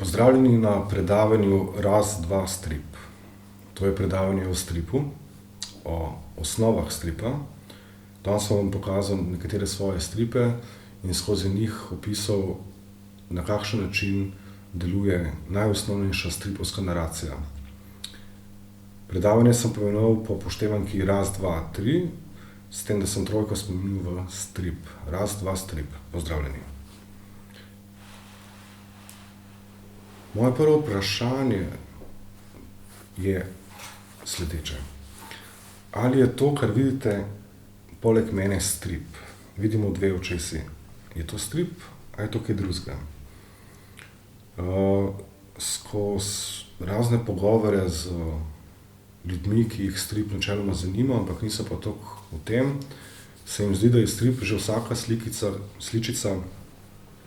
Pozdravljeni na predavanju Raz-2 strip. To je predavanje o stripu, o osnovah stripa. Danes sem vam pokazal nekatere svoje stripe in skozi njih opisal, na kakšen način deluje najosnovnejša stripovska naracija. Predavanje sem poimenoval po upoštevanki Raz-2-3, s tem, da sem trojko spremenil v strip. Raz-2 strip. Pozdravljeni. Moje prvo vprašanje je sledeče. Ali je to, kar vidite poleg mene, strip? Vidimo dve očesi. Je to strip ali je to kaj drugega? Skozi razne pogovore z ljudmi, ki jih strip načeloma zanima, ampak niso pa toliko v tem, se jim zdi, da je strip že vsaka sličica,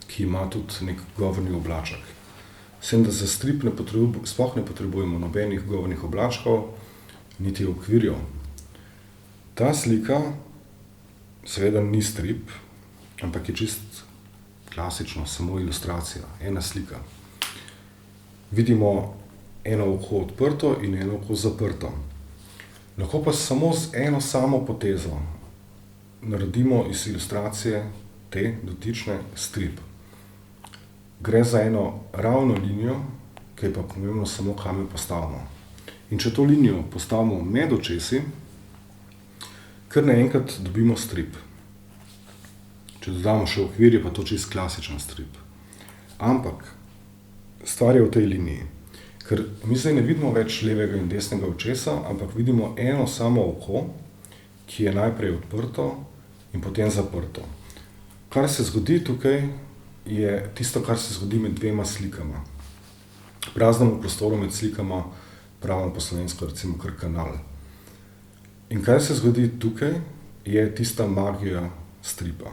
ki ima tudi nek govorni oblaček. S tem, da za strip sploh ne potrebujemo nobenih govornih oblačkov, niti okvirjev. Ta slika seveda ni strip, ampak je čist klasično, samo ilustracija, ena slika. Vidimo eno oko odprto in eno oko zaprto. Lahko pa samo z eno samo potezo naredimo iz ilustracije te dotične strip. Gre za eno ravno linijo, ki je pa pomembno samo, kam jo postavimo. In če to linijo postavimo med očesi, kar naenkrat dobimo strip. Če dodamo še okvir, je pa to čist klasičen strip. Ampak stvar je v tej liniji. Ker mi zdaj ne vidimo več levega in desnega očesa, ampak vidimo eno samo oko, ki je najprej odprto in potem zaprto. Kar se zgodi tukaj, je tisto, kar se zgodi med dvema slikama. Praznemu prostoru med slikama pravimo po slovensko recimo kar kanal. In kaj se zgodi tukaj, je tista magija stripa.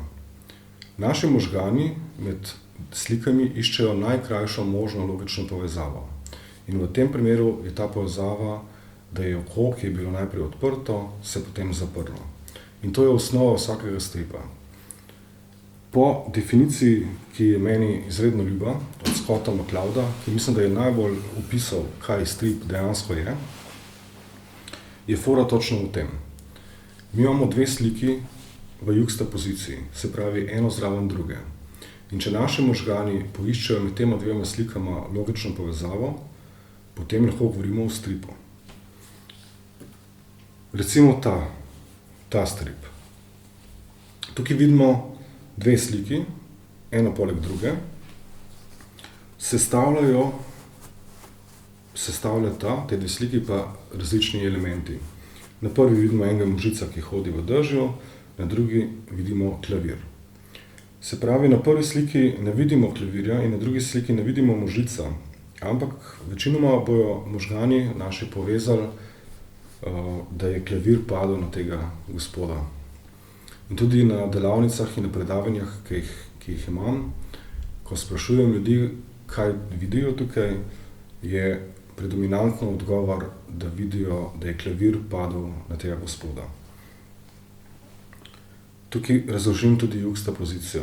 Naši možgani med slikami iščejo najkrajšo možno logično povezavo. In v tem primeru je ta povezava, da je oko, ki je bilo najprej odprto, se potem zaprlo. In to je osnova vsakega stripa. Po definiciji, ki je meni izredno ljuba, od Scotta McClouda, ki mislim, da je najbolj opisal, kaj strip dejansko je fora točno v tem. Mi imamo dve sliki v juxtapoziciji, se pravi eno zraven druge. In če naši možgani poiščejo med tema dvema slikama logično povezavo, potem lahko govorimo o stripu. Recimo ta strip. Tukaj vidimo dve sliki, eno poleg druge, sestavljata te dve sliki pa različni elementi. Na prvi vidimo enega možica, ki hodi v dežju, na drugi vidimo klavir. Se pravi, na prvi sliki ne vidimo klavirja in na drugi sliki ne vidimo možica, ampak večinoma bojo možgani naši povezali, da je klavir padel na tega gospoda. In tudi na delavnicah in na predavanjih, ki jih imam, ko sprašujem ljudi, kaj vidijo tukaj, je predominantno odgovor, da vidijo, da je klavir padel na tega gospoda. Tukaj razložim tudi juxtapozicijo.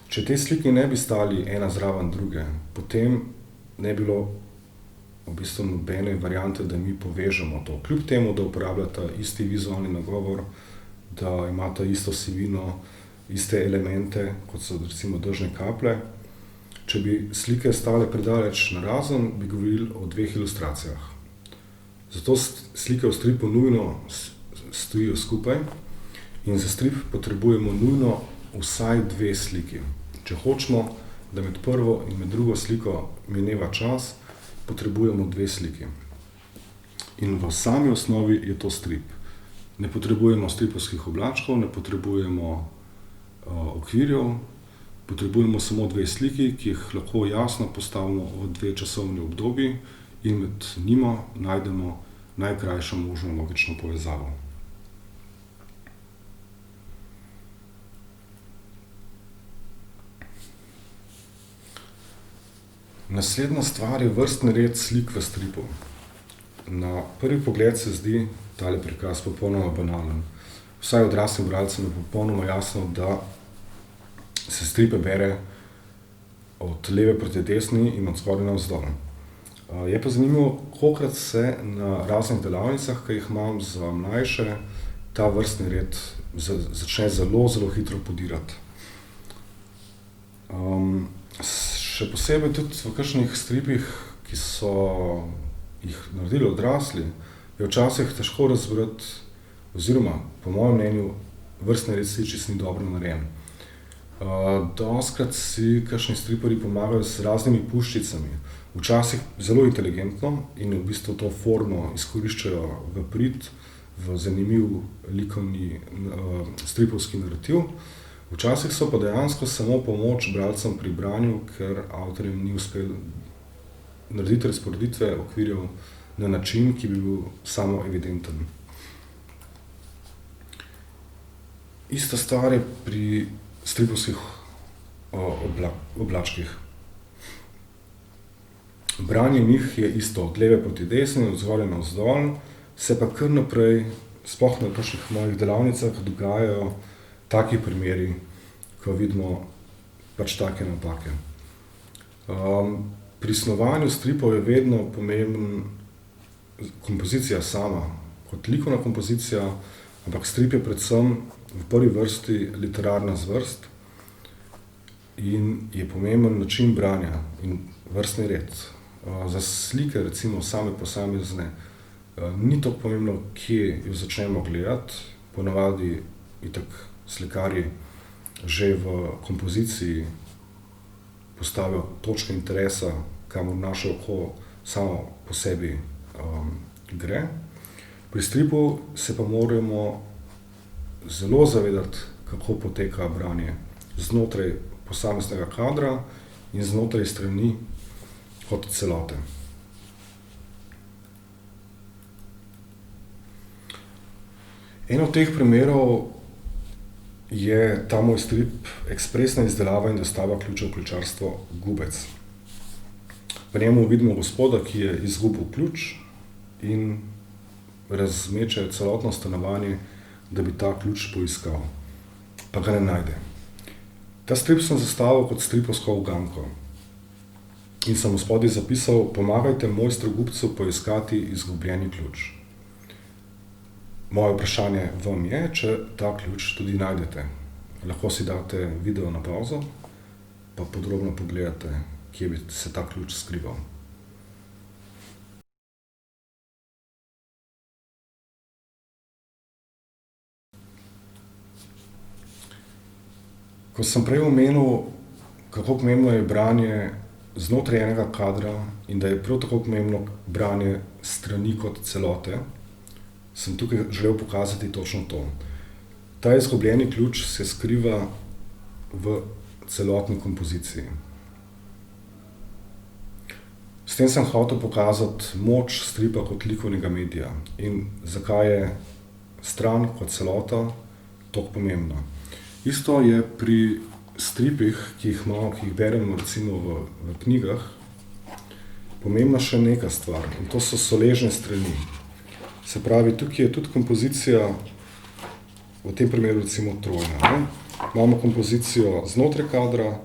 Če te sliki ne bi stali ena zraven druge, potem ne bi bilo v bistvu nobene variante, da mi povežemo to. Kljub temu, da uporabljata isti vizualni nagovor, da imata isto sivino, iste elemente, kot so recimo dežne kaplje. Če bi slike stale predaleč narazen, bi govorili o dveh ilustracijah. Zato slike v stripu nujno stojijo skupaj in za strip potrebujemo nujno vsaj dve sliki. Če hočemo, da med prvo in med drugo sliko mineva čas, potrebujemo dve sliki. In v sami osnovi je to strip. Ne potrebujemo stripovskih oblačkov, ne potrebujemo okvirjev, potrebujemo samo dve sliki, ki jih lahko jasno postavimo v dve časovni obdobji in med njima najdemo najkrajšo možno logično povezavo. Naslednja stvar je vrstni red slik v stripu. Na prvi pogled se zdi tale prikaz popolnoma banalen. Vsaj odraslim bralcem je popolnoma jasno, da se stripe bere od leve proti desni in od spodaj navzdol. Je pa zanimivo, kolikokrat se na raznih delavnicah, ki jih imam za mlajše, ta vrstni red začne zelo, zelo hitro podirati. Še posebej tudi v kakšnih stripih, ki so jih naredili odrasli, je včasih težko razbrati, oziroma po mojem mnenju vrstni red sličic ni dobro narejen. Dostikrat si kakšni striparji pomagajo z raznimi puščicami, včasih zelo inteligentno in v bistvu to formo izkoriščajo v prid, v zanimiv likovni stripovski narativ. Včasih so pa dejansko samo pomoč bralcem pri branju, ker avtorjem ni uspelo narediti razporeditve okvirjev na način, ki bi bil samoevidenten. Ista stvar je pri stripovskih oblačkih. Branje njih je isto, od leve proti desni, od zgoraj navzdol, se pa kar naprej, sploh na kakšnih mojih delavnicah, dogajajo taki primeri, ko vidimo pač take napake. Pri snovanju stripov je vedno pomembna kompozicija sama, kot likovna kompozicija, ampak strip je predvsem v prvi vrsti literarna zvrst in je pomemben način branja in vrstni red. Za slike, recimo same posamezne, ni toliko pomembno, kje jo začnemo gledati, ponavadi itak slikarji že v kompoziciji postavijo točke interesa, kamor naše oko samo po sebi gre. Pri stripu se pa moramo zelo zavedati, kako poteka branje znotraj posameznega kadra in znotraj strani kot celote. En od teh primerov je ta moj strip Ekspresna izdelava in dostava ključev v ključarstvo Gubec. Pri njemu vidimo gospoda, ki je izgubil ključ in razmeče celotno stanovanje, da bi ta ključ poiskal, pa ga ne najde. Ta strip sem zastavil kot stripovsko uganko in sem spodaj zapisal: pomagajte mojstru Gubcu poiskati izgubljeni ključ. Moje vprašanje vam je, če ta ključ tudi najdete. Lahko si date video na pavzo, pa podrobno pogledate, kje bi se ta ključ skrival. Ko sem prej omenil, kako pomembno je branje znotraj enega kadra in da je prav tako pomembno branje strani kot celote, sem tukaj želel pokazati točno to. Ta izgubljeni ključ se skriva v celotni kompoziciji. S tem sem hotel pokazati moč stripa kot likovnega medija in zakaj je stran kot celota toliko pomembna. Isto je pri stripih, ki jih beremo recimo v knjigah, pomembna še neka stvar in to so soležne strani. Se pravi, tukaj je tudi kompozicija, v tem primeru recimo trojna. Imamo kompozicijo znotraj kadra,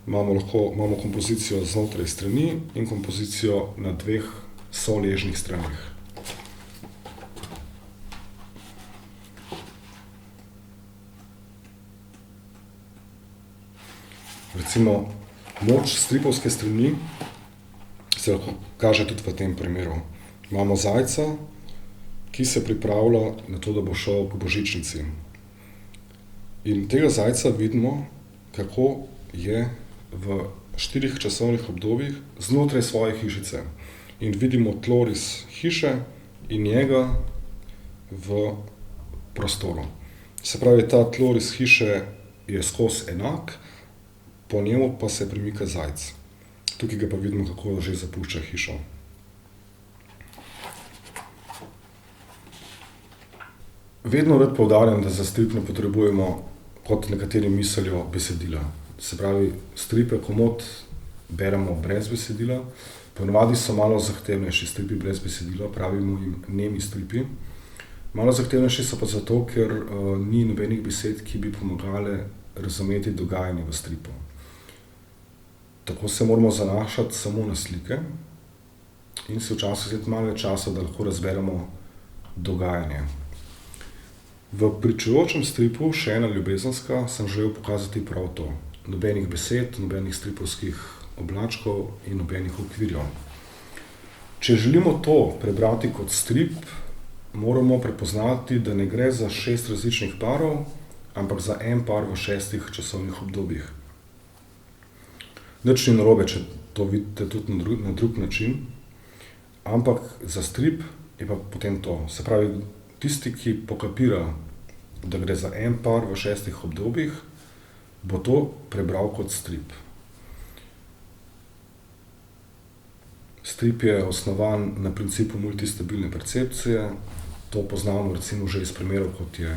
imamo kompozicijo znotraj strani in kompozicijo na dveh soležnih straneh. Recimo, moč stripovske strani se lahko kaže tudi v tem primeru. Imamo zajca, ki se pripravlja na to, da bo šel po božičnici. In tega zajca vidimo, kako je v 4 časovnih obdobjih znotraj svoje hišice. In vidimo tloris hiše in njega v prostoru. Se pravi, ta tloris hiše je skozi enak, po njemu pa se premika zajec. Tukaj ga pa vidimo, kako že zapušča hišo. Vedno rad poudarjam, da za strip ne potrebujemo, kot nekateri mislijo, besedila. Se pravi, stripe komot beremo brez besedila. Ponavadi so malo zahtevnejši stripi brez besedila, pravimo jim nemi stripi. Malo zahtevnejši so pa zato, ker ni nobenih besed, ki bi pomagale razumeti dogajanje v stripu. Tako se moramo zanašati samo na slike in si včasih vzeti malo več časa, da lahko razberemo dogajanje. V pričujočem stripu Še ena ljubezenska sem želel pokazati prav to. Nobenih besed, nobenih stripovskih oblačkov in nobenih okvirjev. Če želimo to prebrati kot strip, moramo prepoznati, da ne gre za 6 različnih parov, ampak za en par v 6 časovnih obdobjih. Nič ni narobe, če to vidite tudi na drug način, ampak za strip je pa potem to. Se pravi, tisti, ki pokapira, da gre za en par v 6 obdobjih, bo to prebral kot strip. Strip je osnovan na principu multistabilne percepcije. To poznamo recimo že iz primerov, kot je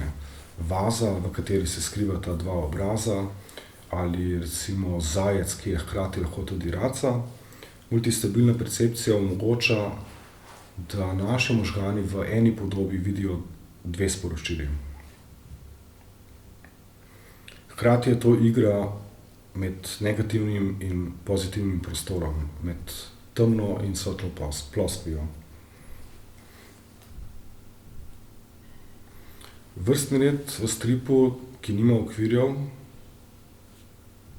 vaza, v kateri se skrivata dva obraza, ali recimo zajec, ki je hkrati lahko tudi raca. Multistabilna percepcija omogoča, da naši možgani v eni podobi vidijo 2 sporočili. Hkrati je to igra med negativnim in pozitivnim prostorom, med temno in svetlo ploskvijo. Vrstni red v stripu, ki nima okvirjev,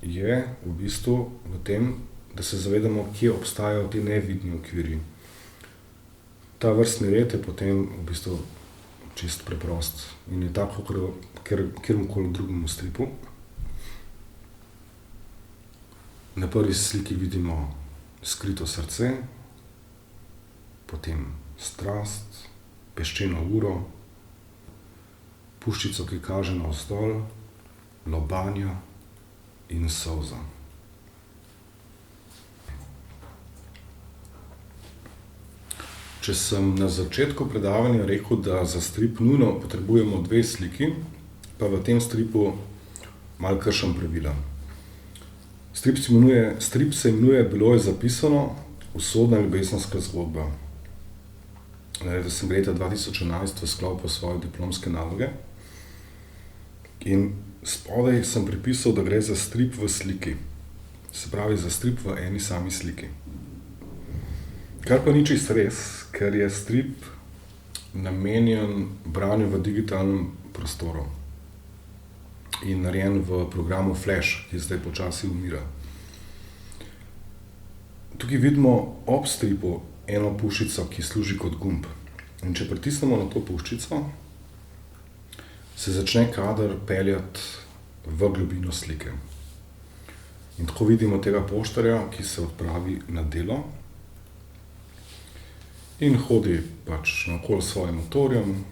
je v bistvu v tem, da se zavedamo, kje obstajajo ti nevidni okvirji. Ta vrstni red je potem v bistvu čisto preprost in je tako, kjerkoli drugem stripu. Na prvi sliki vidimo skrito srce, potem strast, peščeno uro, puščico, ki kaže navzdol, lobanja in solza. Če sem na začetku predavanja rekel, da za strip nujno potrebujemo 2 sliki, pa v tem stripu malo kršim pravila. Strip se imenuje Bilo je zapisano, usodna ljubezenska zgodba. Naredil sem ga leta 2011 v sklopu svoje diplomske naloge in spodaj sem pripisal, da gre za strip v sliki. Se pravi, za strip v eni sami sliki. Kar pa ni čisto res, ker je strip namenjen branju v digitalnem prostoru in narejen v programu Flash, ki zdaj počasi umira. Tukaj vidimo ob stripu eno puščico, ki služi kot gumb. In če pritisnemo na to puščico, se začne kader peljati v globino slike. In tako vidimo tega poštarja, ki se odpravi na delo in hodi pač naokoli s svojim motorjem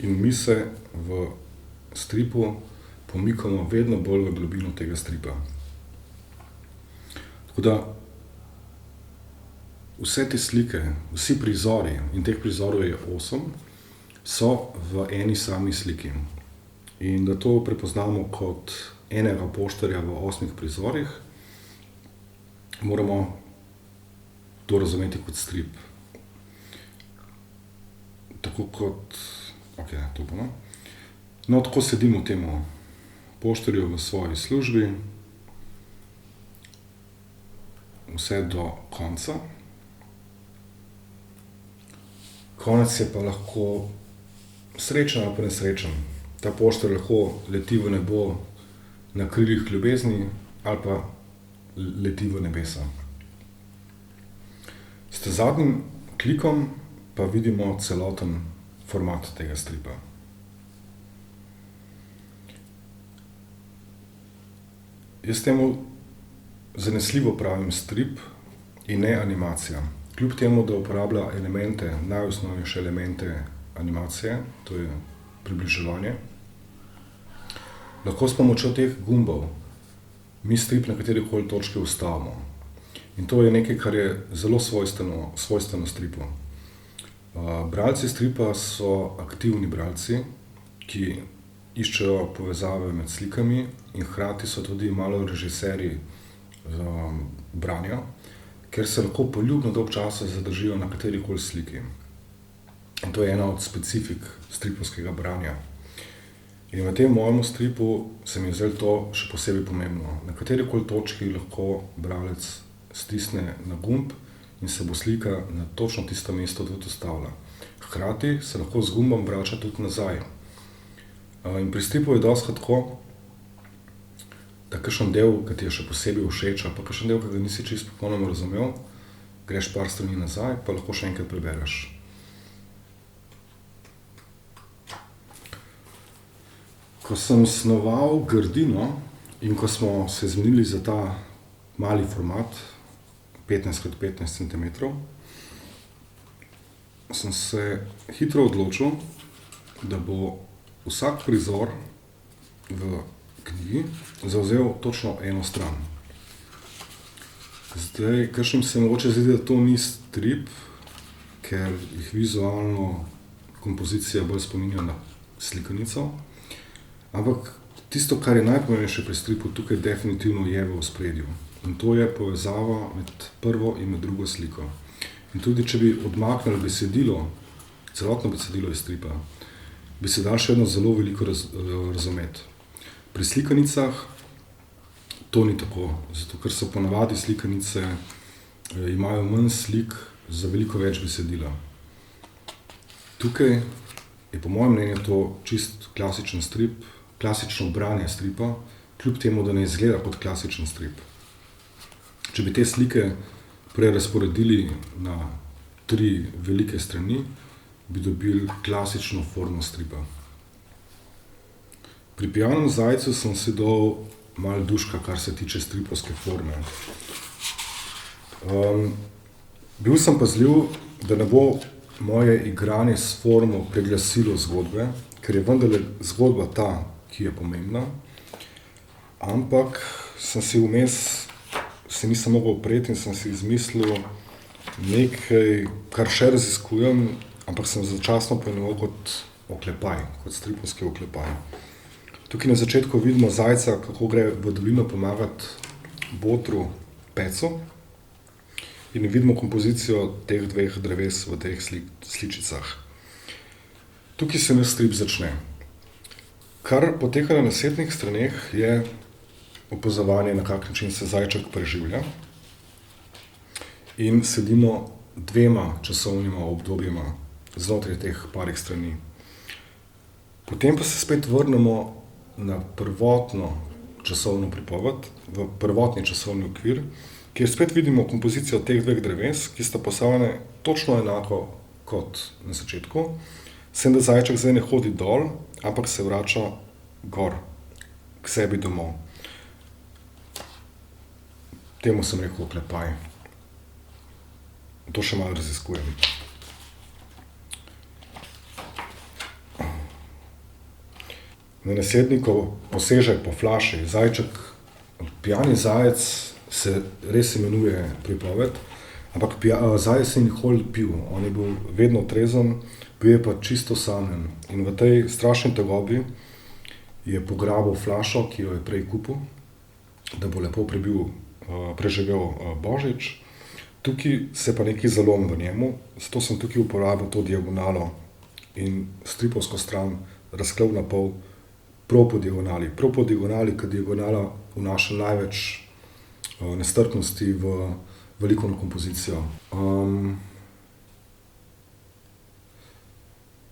in mi se v stripu pomikamo vedno bolj v globino tega stripa. Tako da vse te slike, vsi prizori, in teh prizorov je 8, so v eni sami sliki. In da to prepoznamo kot enega poštarja v 8 prizorih, moramo to razumeti kot strip. Tako kot, to bo, no. No, tako sedimo temu poštarju v svoji službi, vse do konca. Konec je pa lahko srečen ali pa nesrečen. Ta poštar lahko leti v nebo na krilih ljubezni ali pa leti v nebesa. S zadnjim klikom pa vidimo celoten format tega stripa. Jaz temu zanesljivo pravim strip in ne animacija. Kljub temu, da uporablja elemente, najosnovnejše elemente animacije, to je približevanje, lahko s pomočjo teh gumbov mi strip na katerikoli točki ustavimo. In to je nekaj, kar je zelo svojstveno stripu. Bralci stripa so aktivni bralci, ki iščejo povezave med slikami in hkrati so tudi malo režiserji branja, ker se lahko poljubno dolgo časa zadržijo na katerikoli sliki. In to je ena od specifik stripovskega branja. In v tem mojem stripu se mi je zdelo to še posebej pomembno. Na katerikoli točki lahko bralec stisne na gumb in se bo slika na točno tisto mesto tudi ustavila. Hkrati se lahko z gumbom vrača tudi nazaj. In pri stripu je dostikrat tako, da kakšen del, ki ti je še posebej všeč, ali pa kakšen del, ki ga nisi čisto popolnoma razumel, greš par strani nazaj, pa lahko še enkrat prebereš. Ko sem snoval Grdino in ko smo se zmenili za ta mali format, 15x15 centimetrov, sem se hitro odločil, da bo vsak prizor v knjigi zavzel točno eno stran. Zdaj, kakšnim se mogoče zdi, da to ni strip, ker jih vizualno kompozicija bolj spominja na slikanico, ampak tisto, kar je najpomembnejše pri stripu, tukaj definitivno je v ospredju. In to je povezava med prvo in med drugo sliko. In tudi, če bi odmaknili besedilo, celotno besedilo iz stripa, bi se dalo še vedno zelo veliko razumeti. Pri slikanicah to ni tako, zato ker so ponavadi slikanice, imajo manj slik za veliko več besedila. Tukaj je po mojem mnenju to čist klasičen strip, klasično branje stripa, kljub temu, da ne izgleda kot klasičen strip. Če bi te slike prerazporedili na 3 velike strani, bi dobili klasično formo stripa. Pri Pijanem zajcu sem si dal malo duška, kar se tiče stripovske forme. Bil sem pazljiv, da ne bo moje igranje s formo preglasilo zgodbe, ker je vendarle zgodba ta, ki je pomembna, ampak sem si vmes se nisem mogel upreti in sem si izmislil nekaj, kar še raziskujem, ampak sem začasno poimenoval kot oklepaj, kot stripovski oklepaj. Tukaj na začetku vidimo zajca, kako gre v dolino pomagat botru Pecu in vidimo kompozicijo teh 2 dreves v teh sličicah. Tukaj se naš strip začne. Kar poteka na naslednjih straneh je opazovanje, na kak način se zajček preživlja in sledimo 2 časovnima obdobjema znotraj teh parih strani. Potem pa se spet vrnemo na prvotno časovno pripoved, v prvotni časovni okvir, kjer spet vidimo kompozicijo teh 2 dreves, ki sta postavljene točno enako kot na začetku, sem da zajček zdaj ne hodi dol, ampak se vrača gor, k sebi domov. Temu sem rekel oklepaj. To še malo raziskujem. Na naslednji, ko poseže po flaši, zajček, Pijani zajec se res imenuje pripoved, ampak zajec ni nikoli pil, on je bil vedno trezen, bil je pa čisto osamljen. In v tej strašni tegobi je pograbil flašo, ki jo je prej kupil, da bo lepo preživel božič. Tukaj se pa nekaj zalomi v njemu, zato sem tukaj uporabil to diagonalo in stripovsko stran razklal na pol prav po diagonali. Prav po diagonali, ker diagonala vnaša največ nestrpnosti v likovno kompozicijo.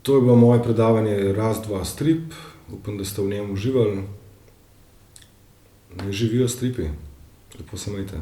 To je bilo moje predavanje Raz, dva, strip. Upam, da ste v njem uživali. Naj živijo stripi. Lepo se imejte.